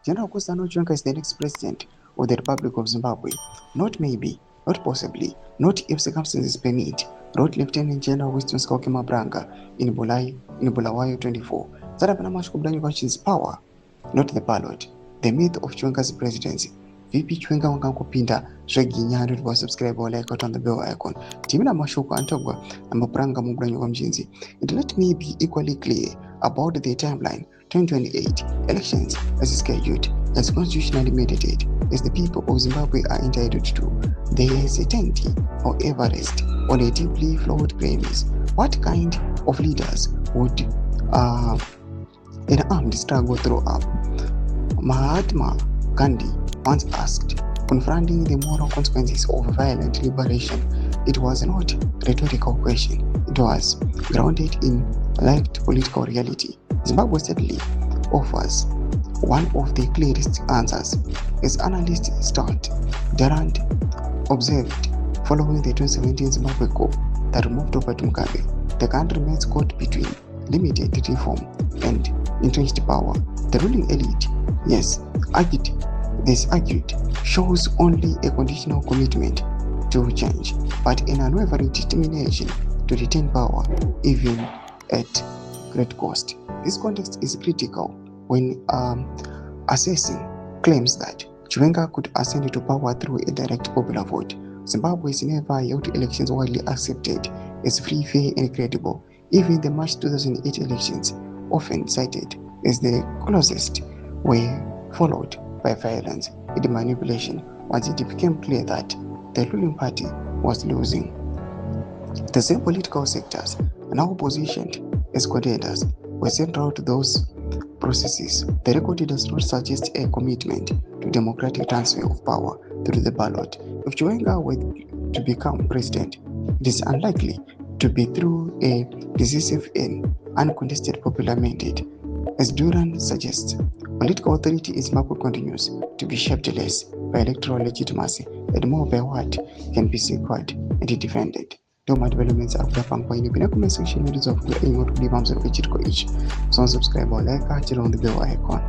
General Kusano Chiwenga is the next president of the Republic of Zimbabwe. Not maybe, not possibly, not if circumstances permit, wrote Lieutenant General Winston Mabranga in Bulawayo 24. His power, not the ballot. The myth of Chiwenga's presidency. VP Chiwenga Kupinda Reginyando was subscribe or like on the bell icon. Timina Mashuko Antogwa and Mabranga Mugranyo Mjinzi. And let me be equally clear about the timeline. 2028 elections as scheduled, as constitutionally mandated, as the people of Zimbabwe are entitled to. There is a tendency, however, rest on a deeply flawed premise. What kind of leaders would an armed struggle throw up? Mahatma Gandhi once asked, confronting the moral consequences of violent liberation. It was not a rhetorical question. It was grounded in lived political reality. Zimbabwe sadly offers one of the clearest answers. As analyst Stuart Durand observed, following the 2017 Zimbabwe coup that removed Robert Mugabe, the country remains caught between limited reform and entrenched power. The ruling elite, argued, shows only a conditional commitment to change, but an unwavering determination to retain power, even at great cost. This context is critical when assessing claims that Chiwenga could ascend to power through a direct popular vote. Zimbabwe has never held elections widely accepted as free, fair, and credible. Even the March 2008 elections, often cited as the closest, were followed by violence and manipulation once it became clear that the ruling party was losing. The same political sectors now positioned as contenders were central to those processes. The record does not suggest a commitment to democratic transfer of power through the ballot. If Chiwenga were to become president, it is unlikely to be through a decisive and uncontested popular mandate. As Durand suggests, political authority in Zimbabwe continues to be shaped less by electoral legitimacy and more by what can be secured and defended. Doma developments are kupanga in the comment section of the email to leave each. So subscribe or like on the bell icon.